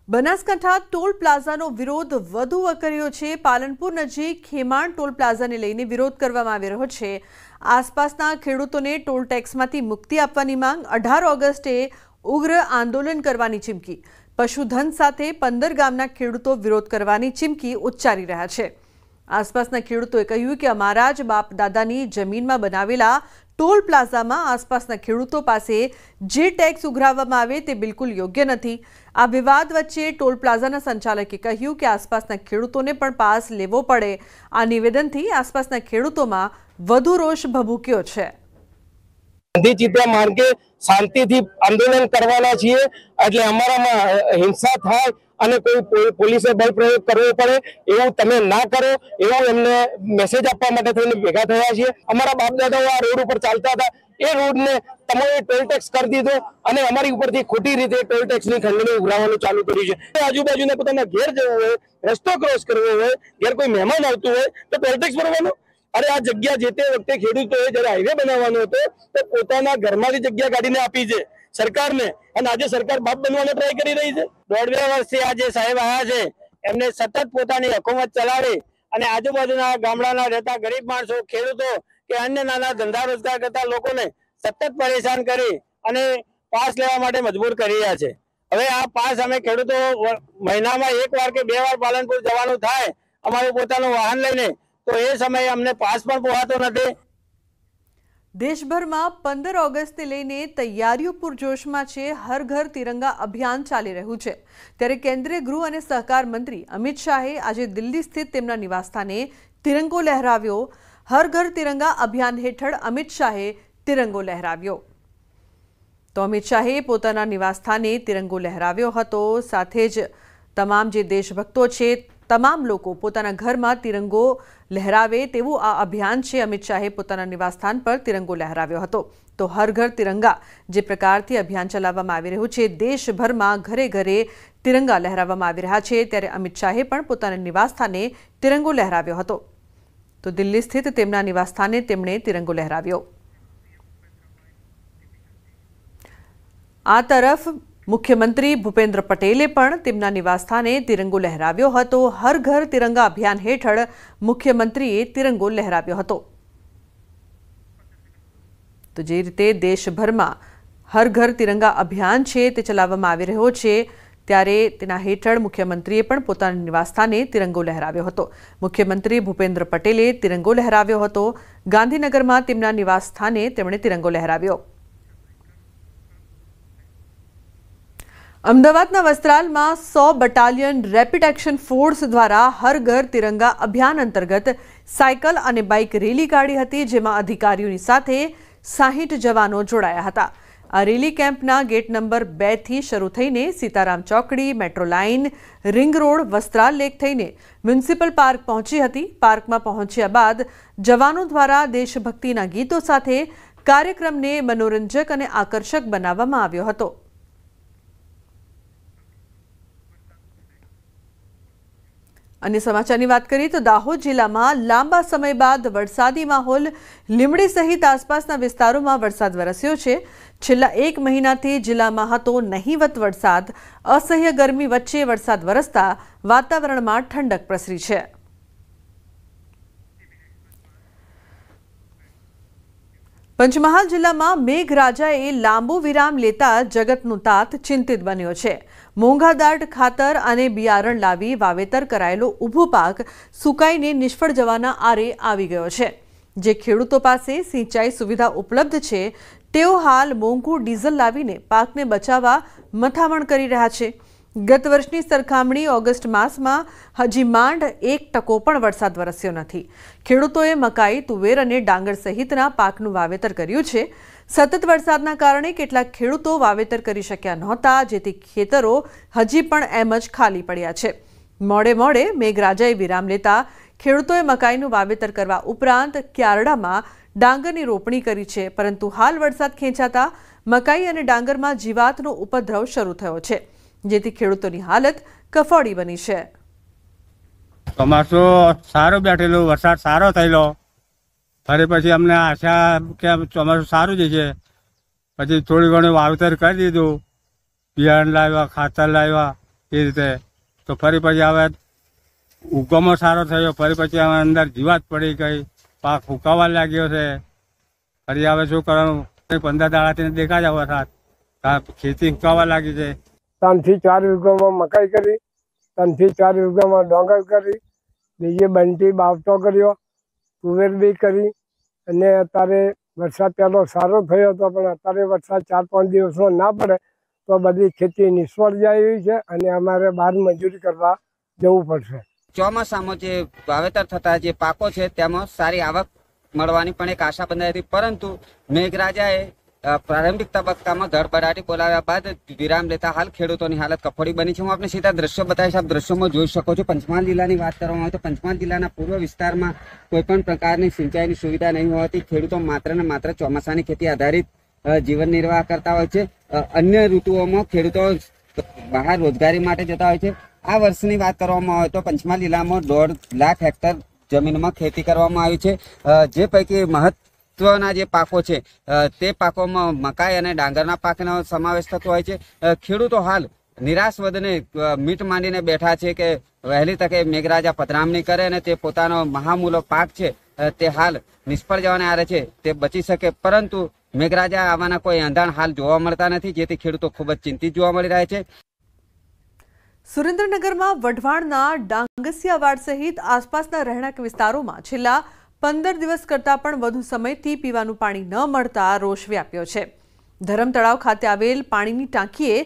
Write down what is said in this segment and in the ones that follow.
Banaskantha toll પ્લાઝાનો વિરોધ વધુ વકર્યો છે। પાલનપુર નજીક ખેમાણ ટોલ પ્લાઝાને લઈને વિરોધ કરવામાં આવી રહ્યો છે। આસપાસના ખેડૂતોને ટોલ ટેક્સમાંથી મુક્તિ આપવાની માંગ, 18 ઓગસ્ટે ઉગ્ર આંદોલન કરવાની ચીમકી, પશુધન સાથે 15 ગામના ખેડૂતો વિરોધ કરવાની ચીમકી ઉચ્ચારી રહ્યા છે। આસપાસના ખેડૂતોએ કહ્યું કે અમારા જ બાપ દાદાની જમીનમાં બનાવેલા टोल प्लाजा में आसपासना खेडूतो पासे जे टेक्स उघराववामां आवे ते बिल्कुल योग्य नथी। आ विवाद वच्चे टोल प्लाजाना संचालके कह्युं के आसपासना खेडूतोने पण पास लेवो पड़े। आ निवेदनथी आसपासना खेडूतोमां वधु रोष भभूक्यो छे। गांधी चित्रा मार्गे शांतिथी आंदोलन करवाना छीए, એટલે અમારામાં હિંસા થાય અને કોઈ પોલીસે બળ પ્રયોગ કરવો પડે એવું તમે ના કરો એવું એમને મેસેજ આપવા માટે થઈને ભેગા થયા છીએ। અમારા બાપ દાદાઓ આ રોડ ઉપર ચાલતા હતા, એ રોડને તમે ટોલ ટેક્સ કરી દીધો અને અમારી ઉપરથી ખોટી રીતે ટોલ ટેક્સની ખંડણી ઉઘરાવવાનું ચાલુ કર્યું છે। આજુબાજુના પોતાના ઘેર જવું હોય, રસ્તો ક્રોસ કરવો હોય, ઘેર કોઈ મહેમાન આવતું હોય તો ટોલ ટેક્સ ભરવાનો। अरे आ जग्या जेते वखते खेडूतोए जયારે हाईवे बनावવાનો હતો તો પોતાના ઘરમાંથી જગ્યા કાઢીને આપી છે સરકારને, અને આજે સરકાર બાપ બનવાનો ટ્રાય કરી રહી છે। 1.5 વર્ષથી આ જે સાહેબ આયા છે એમને સતત પોતાની હુકુમત ચલાવી અને આજુબાજુના ગામડાના રહેતા ગરીબ માણસો, ખેડૂતો કે અન્ય નાના ધંધા રોજગાર કરતા લોકોને સતત પરેશાન કરી અને પાસ લેવા માટે મજબૂર કરી રહ્યા છે। હવે આ પાસ અમે ખેડૂતો મહિનામાં એક વાર કે બે વાર પાલનપુર જવાનું થાય અમારું પોતાનું વાહન લઈને, तो ये समय हमने पास पर पहुंचातो नहीं। देशभर में 15 ऑगस्ट ने लईने तैयारीओ पूरजोश में छे। हर घर तिरंगा अभियान चाली रह्युं छे, त्यारे केंद्रीय गृह और सहकार मंत्री अमित शाहे आज दिल्ली स्थित तेमना निवासस्थाने तिरंगो लहराव्यो। हर घर तिरंगा अभियान हेठळ अमित शाहे तिरंगो लहराव्यो। तो अमित शाहे पोताना निवासस्थाने तिरंगो लहराव्यो हतो। साथे ज तमाम जे देशभक्तो छे तमाम लोग पोताना घर में तिरंगो लहरावे तेवुं आ अभियान छे। अमित शाहे पोताना निवासस्थान पर तिरंगो लहराव्यो हतो। तो हर घर तिरंगा जे प्रकारथी अभियान चलाववामां आवी रह्युं छे, देशभर में घरे घरे तिरंगा लहराववामां आवी रह्या छे, त्यारे अमित शाहे पण पोताना निवासस्थाने तिरंगो लहराव्यो हतो। तो दिल्ली स्थित तेमना निवासस्थाने तेमणे तिरंगो लहराव्यो। आ तरफ मुख्यमंत्री भूपेन्द्र पटेले पण तेमना निवासस्थाने तिरंगो लहराव्यो हतो। हर घर तिरंगा अभियान हेठळ मुख्यमंत्रीए तिरंगो लहराव्यो हतो। तो जे रीते देशभर में हर घर तिरंगा अभियान छे ते चलाववामां आवी रह्यो छे, त्यारे तेना हेठळ मुख्यमंत्रीए पण पोताना निवासस्थाने तिरंगो लहराव्यो हतो। मुख्यमंत्री भूपेन्द्र पटेले तिरंगो लहराव्यो हतो। गांधीनगरमां तेमना निवासस्थाने तेमणे तिरंगो लहराव्यो। अमदावादना वस्त्रालमां 100 बटालियन रेपिड एक्शन फोर्स द्वारा हर घर तिरंगा अभियान अंतर्गत साइकल और बाइक रेली काढी हती, जेमां अधिकारीओनी साथे 60 जवानो जोड़ाया हता। आ रेली केम्पना गेट नंबर 2 थी शरू थईने Sitaram Chokdi, metro line, ring road, Vastral lake थईने म्युनिसिपल पार्क पहोंची हती। पार्क में पहोंच्या बाद जवानों द्वारा देशभक्तिना गीतों साथे कार्यक्रमने मनोरंजक और आकर्षक बनाववामां आव्यो हतो। अन्य समाचारनी बात करिए तो दाहोद जिला में लांबा समय बाद वरसादी माहौल। લીંબડી सहित आसपासना विस्तारों में वरसाद वरस्यो छे। छेल्ला 1 महीनाथी जिला में हतो नहीवत वरसाद। असह्य गर्मी वच्चे वरसाद वरसता वातावरण में ठंडक प्रसरी छे। पंचमहाल जिला में मेघराजाए लांबो विराम लेता जगतनो तात चिंतित बन्यो छे। मोंघादाट खातर अने बियारण लावी वावेतर करायेलो ऊभो पाक सुकाईने निष्फळ जवाना आरे आवी गयो छे। जे खेडूतो पासे सिंचाई सुविधा उपलब्ध छे तेओ हाल मोंघू डीजल लावीने पाकने बचाववा मथामण करी रह्या छे। गत वर्षनी सरखामणी ऑगस्ट मासमां हजी માંડ 1% पण वरसाद वरस्यो नथी। खेडूतोए मकाई, तुवेर अने डांगर सहितना पाकनुं वावेतर कर्युं छे। सतत वरसादना कारणे કેટલાક ખેડૂતો વાવેતર કરી શક્યા નહોતા, જેથી ખેતરો હજી પણ એમ જ ખાલી પડ્યા છે। મોડે મોડે મેઘરાજાએ વિરામ લેતા ખેડૂતોએ મકાઈનું વાવેતર કરવા ઉપરાંત ક્યારડામાં ડાંગરની રોપણી કરી છે, પરંતુ હાલ વરસાદ ખેંચાતા મકાઈ અને ડાંગરમાં જીવાતનો ઉપદ્રવ શરૂ થયો છે, જેથી ખેડૂતોની હાલત કફોડી બની છે। ચોમાસું સારો બેઠેલો, વરસાદ સારો થયેલો, ફરી પછી અમને આશા કે ચોમાસું સારું જશે, પછી થોડી ઘણું વાવેતર કરી દીધું, બિયારણ લાવ્યા, ખાતર લાવ્યા, એ રીતે તો ફરી પછી હવે ઉગમો સારો થયો, ફરી પછી હવે અંદર જીવાત પડી ગઈ, પાક ફૂંકાવા લાગ્યો છે. ફરી હવે શું કરવાનું, 15 દાડાથી દેખાય છે વરસાદ, ખેતી ફૂંકાવા લાગી છે. 3 થી 4 વીઘામાં મકાઈ કરી, 3 થી 4 વીઘામાં ડોંગર કરી, બીજી બંટી બાવટો કર્યો, તુવેર બી કરી. અને અત્યારે વરસાદ પહેલો સારો થયો હતો, પણ અત્યારે વરસાદ 4-5 દિવસમાં ના પડે તો બધી ખેતી નિષ્ફળ જાય એવી છે અને અમારે બહાર મજૂરી કરવા જવું પડશે. ચોમાસામાં જે વાવેતર થતા જે પાકો છે તેમાં સારી આવક મળવાની પણ એક આશા બંધાઈ હતી, પરંતુ મેઘરાજાએ પ્રારંભિક તબક્કામાં ધડબડાટી બોલાવ્યા બાદ વિરામ લેતા હાલ ખેડૂતોની હાલત કફોડી બની છે. હું આપને સીધા દ્રશ્યો બતાવીશ, આપ દ્રશ્યોમાં જોઈ શકો છો. પંચમહાલ જિલ્લાની વાત કરવામાં આવે તો પંચમહાલ જિલ્લાના પૂર્વ વિસ્તારમાં કોઈ પણ પ્રકારની સિંચાઈની સુવિધા નહીં હોવાથી ખેડૂતો માત્ર ને માત્ર ચોમાસાની ખેતી આધારિત જીવન નિર્વાહ કરતા હોય છે. અન્ય ઋતુઓમાં ખેડૂતો બહાર રોજગારી માટે જતા હોય છે. આ વર્ષની વાત કરવામાં આવે તો પંચમહાલ જિલ્લામાં 1.5 લાખ હેક્ટર જમીનમાં ખેતી કરવામાં આવી છે, જે પૈકી મહત્વના જે પાકો છે તે પાકોમાં મકાઈ અને ડાંગરના પાકનો સમાવેશ થતો હોય છે. ખેડૂતો હાલ નિરાશ વધને મીટ માંડીને બેઠા છે કે વહેલી તકે મેઘરાજા પધરામણી કરે અને તે પોતાનો મહામૂલો પાક છે તે હાલ નિષ્ફળ જવાને આરે છે તે બચી શકે, પરંતુ મેઘરાજા આવવાના કોઈ અંધાણ હાલ જોવા મળતા નથી, જેથી ખેડૂતો ખૂબ જ ચિંતિત જોવા મળી રહ્યા છે. સુરેન્દ્રનગરમાં વઢવાણના ડાંગસિયાવાડ સહિત આસપાસના રહેણાંક વિસ્તારોમાં છેલ્લા 15 દિવસ કરતાં પણ વધુ સમયથી પીવાનું પાણી ન મળતા રોષ વ્યાપ્યો છે. ધરમતળાવ ખાતે આવેલ પાણીની ટાંકીએ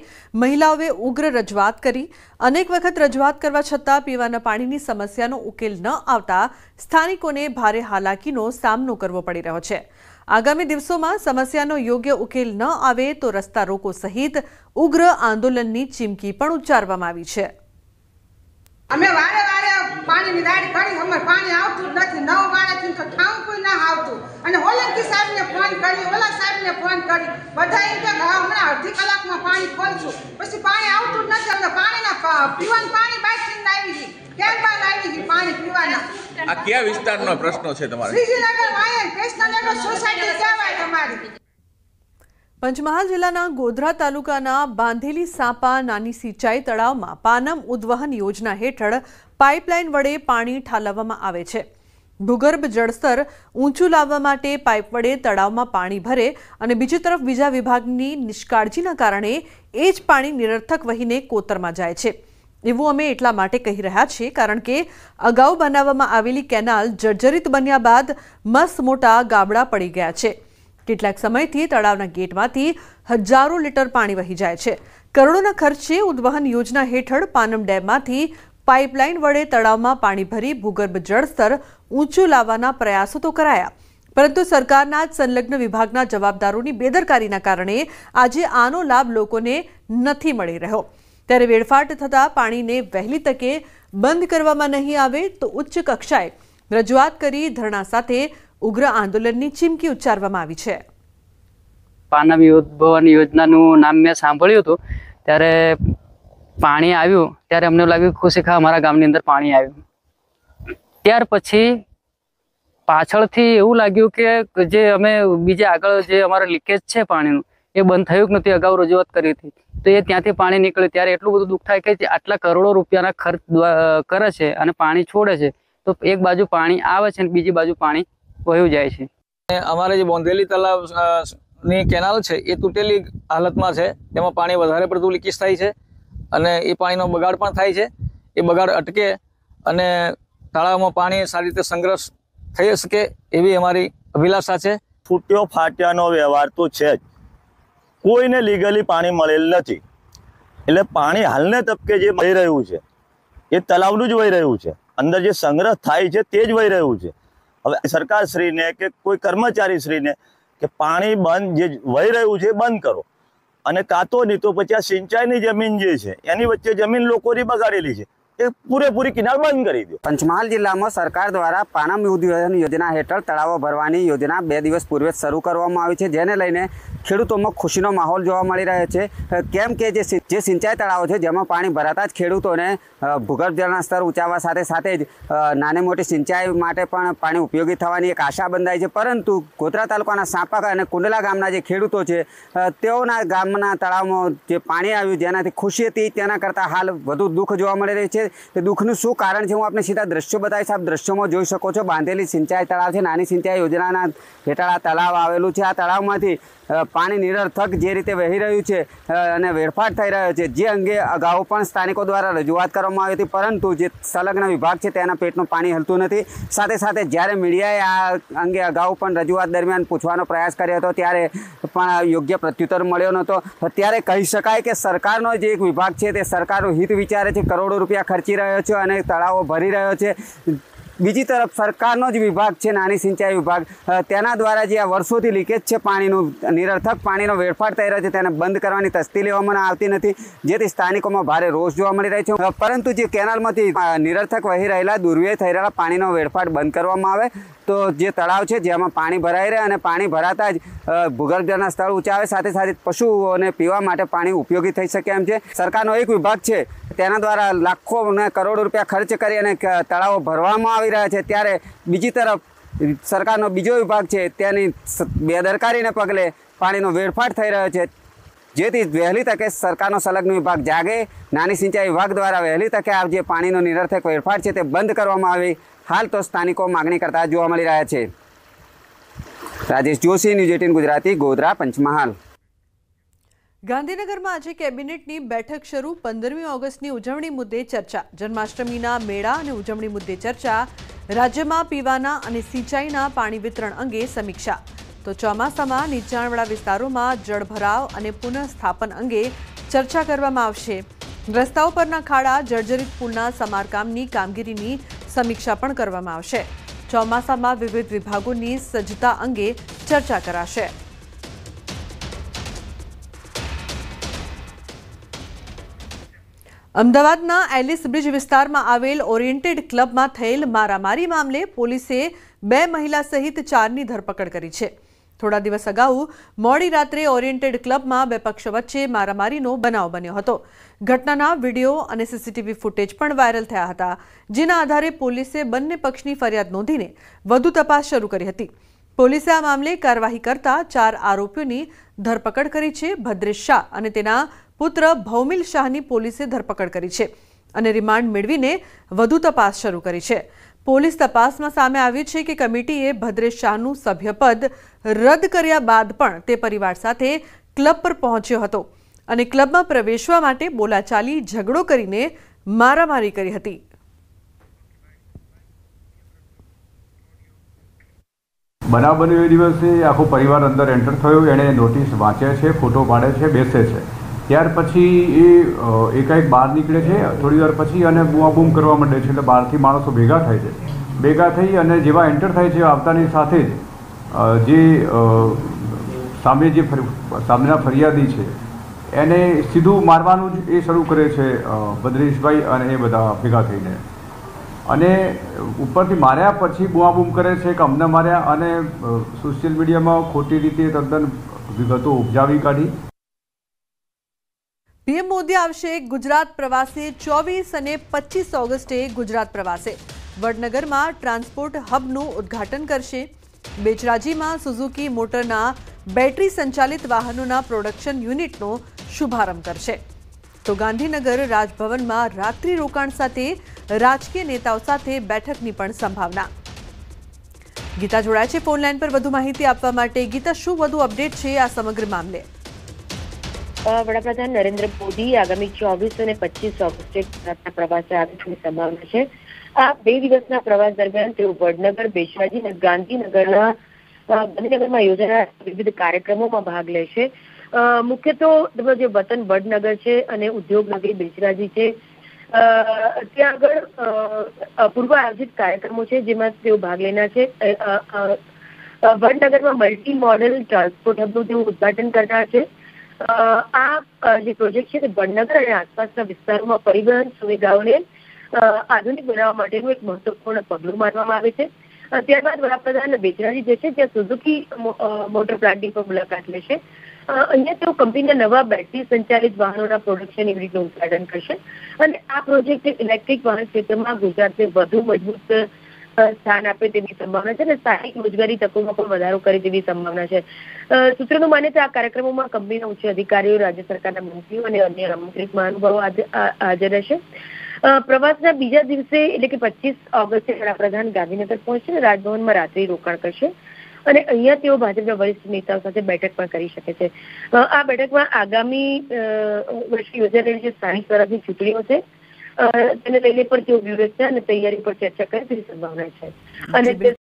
મહિલાઓએ ઉગ્ર રજૂઆત કરી. અનેક વખત રજૂઆત કરવા છતાં પીવાના પાણીની સમસ્યાનો ઉકેલ ન આવતા સ્થાનિકોને ભારે હાલાકીનો સામનો કરવો પડી રહ્યો છે. આગામી દિવસોમાં સમસ્યાનો યોગ્ય ઉકેલ ન આવે તો રસ્તા રોકો સહિત ઉગ્ર આંદોલનની ચીમકી પણ ઉચ્ચારવામાં આવી છે. અમે વારે વારે પાણીની દાડી કરી, અમે પાણી આવતું નથી, 9 વાળાથી તો ઠામ કોઈ ના આવતું, અને હોલંકી સાહેબને ફોન કરી, ઓલા સાહેબને ફોન કરી, બધા એમ કે હમણાં અડધી કલાકમાં પાણી ખોલશું, પછી પાણી આવતું જ નથી. અમને પાણીના પીવાનું પાણી બાઈક આવી ગઈ, કેરબાન આવી ગઈ પાણી પીવાના. આ કયા વિસ્તારનો પ્રશ્ન છે તમારે? શ્રીજીનગર વાયન કૃષ્ણનગર સોસાયટી કહેવાય તમારી. પંચમહાલ જિલ્લાના ગોધરા તાલુકાના બાંધેલી સાપા નાની સિંચાઈ તળાવમાં પાનમ ઉદ્વહન યોજના હેઠળ પાઇપલાઇન વડે પાણી ઠાલવવામાં આવે છે. ભૂગર્ભ જળસ્તર ઊંચું લાવવા માટે પાઇપ વડે તળાવમાં પાણી ભરે અને બીજી તરફ બીજા વિભાગની નિષ્કાળજીના કારણે એ જ પાણી નિરર્થક વહીને કોતરમાં જાય છે. એવું અમે એટલા માટે કહી રહ્યા છીએ કારણ કે અગાઉ બનાવવામાં આવેલી કેનાલ જર્જરિત બન્યા બાદ મસ્ત મોટા ગાબડા પડી ગયા છે. કેટલાક સમયથી તળાવના ગેટમાંથી હજારો લીટર પાણી વહી જાય છે. કરોડોના ખર્ચે ઉદ્વહન યોજના હેઠળ પાનમ ડેમમાંથી પાઇપલાઇન વડે તળાવમાં પાણી ભરી ભૂગર્ભ જળસ્તર ઊંચું લાવવાના પ્રયાસો તો કરાયા, પરંતુ સરકારના જ સંલગ્ન વિભાગના જવાબદારોની બેદરકારીના કારણે આજે આનો લાભ લોકોને નથી મળી રહ્યો. ત્યારે વેડફાટ થતા પાણીને વહેલી તકે બંધ કરવામાં નહીં આવે તો ઉચ્ચ કક્ષાએ રજૂઆત કરી ધરણા સાથે ઉગ્ર આંદોલનની ચીમકી ઉચ્ચારવામાં આવી છે. પાનમ ઉદ્વહન યોજનાનું નામ મેં સાંભળ્યું હતું, ત્યારે પાણી આવ્યું ત્યારે અમને લાગ્યું ખુશીખા અમારા ગામની અંદર પાણી આવ્યું. ત્યાર પછી પાછળથી એવું લાગ્યું કે જે અમે બીજે આગળ જે અમારું લીકેજ છે પાણીનું એ બંધ થયું જ નથી. અગાઉ રજૂઆત કરી હતી તો એ ત્યાંથી પાણી નીકળ્યું ત્યારે એટલું બધું દુઃખ થાય કે આટલા કરોડો રૂપિયાના ખર્ચ કરે છે અને પાણી છોડે છે તો એક બાજુ પાણી આવે છે અને બીજી બાજુ પાણી વહ્યું જાય છે. અમારે જે બોંધેલી તલાવ ની કેનાલ છે એ તૂટેલી હાલતમાં છે, તેમાં પાણી વધારે પડતું લીકેજ થાય છે અને એ પાણીનો બગાડ પણ થાય છે. એ બગાડ અટકે અને તળાવમાં પાણી સારી રીતે સંગ્રહ થઈ શકે એવી અમારી અભિલાષા છે. ફૂટ્યો ફાટ્યાનો વ્યવહાર તો છે જ, કોઈને લીગલી પાણી મળેલ નથી. એટલે પાણી હાલને તબકે જે વહી રહ્યું છે એ તલાવનું જ વહી રહ્યું છે, અંદર જે સંગ્રહ થાય છે તે જ વહી રહ્યું છે. હવે સરકારશ્રીને કે કોઈ કર્મચારીશ્રીને કે પાણી બંધ જે વહી રહ્યું છે બંધ કરો, અને કાં તો નહીં તો પછી આ સિંચાઈની જમીન જે છે એની વચ્ચે જમીન લોકોની બગાડેલી છે એ પૂરેપૂરી કેનાલ બંધ કરી દો। પંચમહાલ જિલ્લામાં સરકાર દ્વારા પાનમ ઉદ્યોગ યોજના હેઠળ તળાવો ભરવાની યોજના 2 દિવસ પૂર્વે શરૂ કરવામાં આવી છે, જેને લઈને ખેડૂતોમાં ખુશીનો માહોલ જોવા મળી રહ્યો છે। કેમ કે જે સિંચાઈ તળાવો છે જેમાં પાણી ભરાતા જ ખેડૂતોને ભૂગર્ભ જળના સ્તર ઊંચાવા સાથે સાથે જ નાની મોટી સિંચાઈ માટે પણ પાણી ઉપયોગી થવાની એક આશા બંધાઈ છે। પરંતુ ગોધરા તાલુકાના સાંપા અને કુંડલા ગામના જે ખેડૂતો છે તેઓના ગામના તળાવમાં જે પાણી આવ્યું જેનાથી ખુશી હતી તેના કરતાં હાલ વધુ દુઃખ જોવા મળી રહ્યું છે। તે દુઃખનું શું કારણ છે હું આપને સીધા દ્રશ્યો બતાવીશ। આપ દ્રશ્યોમાં જોઈ શકો છો બાંધેલી સિંચાઈ તળાવ છે, નાની સિંચાઈ યોજનાના હેઠળ આ તળાવ આવેલું છે। આ તળાવમાંથી પાણી નિરર્થક જે રીતે વહી રહ્યું છે અને વેડફાટ થઈ રહ્યો છે, જે અંગે અગાઉ પણ સ્થાનિકો દ્વારા રજૂઆત કરવામાં આવી હતી, પરંતુ જે સંલગ્ન વિભાગ છે તેના પેટનું પાણી હલતું નથી। સાથે સાથે જ્યારે મીડિયાએ આ અંગે અગાઉ પણ રજૂઆત દરમિયાન પૂછવાનો પ્રયાસ કર્યો હતો ત્યારે પણ યોગ્ય પ્રત્યુત્તર મળ્યો નહોતો। ત્યારે કહી શકાય કે સરકારનો જે એક વિભાગ છે તે સરકારનું હિત વિચારે છે, કરોડો રૂપિયા ખર્ચી રહ્યો છે અને તળાવો ભરી રહ્યો છે। બીજી તરફ સરકારનો જ વિભાગ છે નાની સિંચાઈ વિભાગ, તેના દ્વારા જે આ વર્ષોથી લીકેજ છે પાણીનું, નિરર્થક પાણીનો વેડફાટ થઈ રહ્યો છે તેને બંધ કરવાની તસ્દી લેવામાં આવતી નથી, જેથી સ્થાનિકોમાં ભારે રોષ જોવા મળી રહ્યો છે। પરંતુ જે કેનાલમાંથી નિરર્થક વહી રહેલા દુર્વ્યય થઈ રહેલા પાણીનો વેડફાટ બંધ કરવામાં આવે તો જે તળાવ છે જેમાં પાણી ભરાઈ રહે અને પાણી ભરાતા જ ભૂગર્ભ જળના સ્તર ઊંચા આવે, સાથે સાથે પશુઓને પીવા માટે પાણી ઉપયોગી થઈ શકે એમ છે। સરકારનો એક વિભાગ છે તેના દ્વારા લાખો અને કરોડો રૂપિયા ખર્ચ કરી અને તળાવો ભરવામાં આવી રહ્યા છે, ત્યારે બીજી તરફ સરકારનો બીજો વિભાગ છે તેની બેદરકારીને પગલે પાણીનો વેડફાટ થઈ રહ્યો છે, જેથી વહેલી તકે સરકારનો સંલગ્ન વિભાગ જાગે, નાની સિંચાઈ વિભાગ દ્વારા વહેલી તકે આ જે પાણીનો નિરર્થક વેડફાટ છે તે બંધ કરવામાં આવે। હાલ તો સ્થાનિકો માગણી કરતા જોવા મળી રહ્યા છે। રાજેશ જોશી, ન્યૂઝ 18 ગુજરાતી, ગોધરા, પંચમહાલ। ગાંધીનગરમાં આજે કેબિનેટની બેઠક શરૂ, 15મી ઓગસ્ટની ઉજવણી મુદ્દે ચર્ચા, જન્માષ્ટમીના મેળા અને ઉજવણી મુદ્દે ચર્ચા, રાજ્યમાં પીવાના અને સિંચાઈના પાણી વિતરણ અંગે સમીક્ષા। તો ચોમાસામાં નીચાણવાળા વિસ્તારોમાં જળભરાવ અને પુનઃસ્થાપન અંગે ચર્ચા કરવામાં આવશે। રસ્તાઓ પરના ખાડા, જર્જરિત પુલના સમારકામની કામગીરીની સમીક્ષા પણ કરવામાં આવશે। ચોમાસામાં વિવિધ વિભાગોની સજ્જતા અંગે ચર્ચા કરાશે। અમદાવાદના એલિસ બ્રિજ વિસ્તારમાં આવેલ ઓરિએન્ટેડ ક્લબમાં થયેલ મારામારી મામલે પોલીસે 2 મહિલા સહિત 4ની ધરપકડ કરી છે। થોડા દિવસ અગાઉ મોડી રાત્રે ઓરિએન્ટેડ ક્લબમાં 2 પક્ષો વચ્ચે મારામારીનો બનાવ બન્યો હતો। ઘટનાના વિડીયો અને સીસીટીવી ફૂટેજ પણ વાયરલ થયા હતા, જેના આધારે પોલીસે બંને પક્ષની ફરિયાદ નોંધીને વધુ તપાસ શરૂ કરી હતી। પોલીસે આ મામલે કાર્યવાહી કરતા 4 આરોપીઓની ધરપકડ કરી છે। ભદ્રેશ શાહ અને તેના પુત્ર ભૌમિલ શાહની પોલીસે ધરપકડ કરી છે અને રિમાન્ડ મેળવીને વધુ તપાસ શરૂ કરી છે। પોલીસ તપાસમાં સામે આવ્યું છે કે કમિટીએ ભદ્રેશ શાહનું સભ્યપદ રદ કર્યા બાદ પણ તે પરિવાર સાથે ક્લબ પર પહોંચ્યો હતો અને ક્લબમાં પ્રવેશવા માટે બોલાચાલી ઝઘડો કરીને મારામારી કરી હતી। બનાવ બન્યો એ દિવસે આખો પરિવાર અંદર એન્ટર થયો, એણે નોટિસ વાંચે છે, ફોટો પાડે છે, બેસે છે। ત્યાર પછી એ એકાએક બહાર નીકળે છે, થોડી વાર પછી અને બૂમાબૂમ કરવા માંડે છે, એટલે બહારથી માણસો ભેગા થાય છે। ભેગા થઈ અને જેવા એન્ટર થાય છે આવતાની સાથે જ જે સામેના ફરિયાદી છે એને સીધું મારવાનું જ એ શરૂ કરે છે ભદ્રેશભાઈ અને એ બધા ભેગા થઈને, અને ઉપરથી માર્યા પછી બૂમાબૂમ કરે છે કે અમને માર્યા, અને સોશિયલ મીડિયામાં ખોટી રીતે તદ્દન વિગતો ઉપજાવી કાઢી। પીએમ મોદી આવશે ગુજરાત પ્રવાસે, 24 અને 25 ઓગસ્ટે ગુજરાત પ્રવાસે વડનગરમાં ટ્રાન્સપોર્ટ હબનું ઉદ્ઘાટન કરશે। બેચરાજીમાં સુઝુકી મોટરના બેટરી સંચાલિત વાહનોના પ્રોડક્શન યુનિટનો શુભારંભ કરશે। તો ગાંધીનગર રાજભવનમાં રાત્રિ રોકાણ સાથે રાજકીય નેતાઓ સાથે બેઠકની પણ સંભાવના। ગીતા જોડાય છે ફોન લાઈન પર વધુ માહિતી આપવા માટે। ગીતા, શું વધુ અપડેટ છે આ સમગ્ર મામલે? વડાપ્રધાન નરેન્દ્ર મોદી આગામી 24 અને 25 ઓગસ્ટે ગુજરાતના પ્રવાસે આવવાની સંભાવના છે। આ 2 દિવસના પ્રવાસ દરમિયાન તેઓ વડનગર, બેચરાજી અને ગાંધીનગરમાં યોજાનાર વિવિધ કાર્યક્રમોમાં ભાગ લેશે। મુખ્ય તો જે વતન વડનગર છે અને ઉદ્યોગ નગરી બેચરાજી છે, ત્યાં આગળ પૂર્વ આયોજિત કાર્યક્રમો છે જેમાં તેઓ ભાગ લેનાર છે। વડનગરમાં મલ્ટી મોડેલ ટ્રાન્સપોર્ટ હબનું તેઓ ઉદ્ઘાટન કરનાર છે। આ જે પ્રોજેક્ટ છે તે વડનગર અને આસપાસના વિસ્તારોમાં પરિવહન સુવિધાઓને આધુનિક બનાવવા માટેનું એક મહત્વપૂર્ણ પગલું માનવામાં આવે છે. ત્યારબાદ વડાપ્રધાન બેચરાજી જશે, જ્યાં સુઝુકી મોટર પ્લાન્ટની પણ મુલાકાત લેશે. અહીંયા તેઓ કંપનીના નવા બેટરી સંચાલિત વાહનોના પ્રોડક્શન યુનિટનું ઉદઘાટન કરશે અને આ પ્રોજેક્ટ ઇલેક્ટ્રિક વાહન ક્ષેત્રમાં ગુજરાતને વધુ મજબૂત સ્થાન આપે તેવી સંભાવના છે અને સ્થાનિક રોજગારી તકોમાં પણ વધારો કરે તેવી સંભાવના છે. સૂત્રોનું માને તો આ કાર્યક્રમોમાં કંપનીના ઉચ્ચ અધિકારીઓ, રાજ્ય સરકારના મંત્રીઓ અને અન્ય આમંત્રિત મહાનુભાવો હાજર રહેશે. પ્રવાસના બીજા દિવસે એટલે કે 25 ઓગસ્ટે વડાપ્રધાન ગાંધીનગર પહોંચશે, રાજભવનમાં રાત્રિ રોકાણ કરશે અને અહીંયા તેઓ ભાજપના વરિષ્ઠ નેતાઓ સાથે બેઠક પણ કરી શકે છે. આ બેઠકમાં આગામી વર્ષે યોજાઈ રહેલી જે સ્થાનિક સ્વરાજની ચૂંટણીઓ છે તેને લઈને પણ તેઓ વ્યૂહરચના અને તૈયારી પર ચર્ચા કરે તેવી સંભાવના છે. અને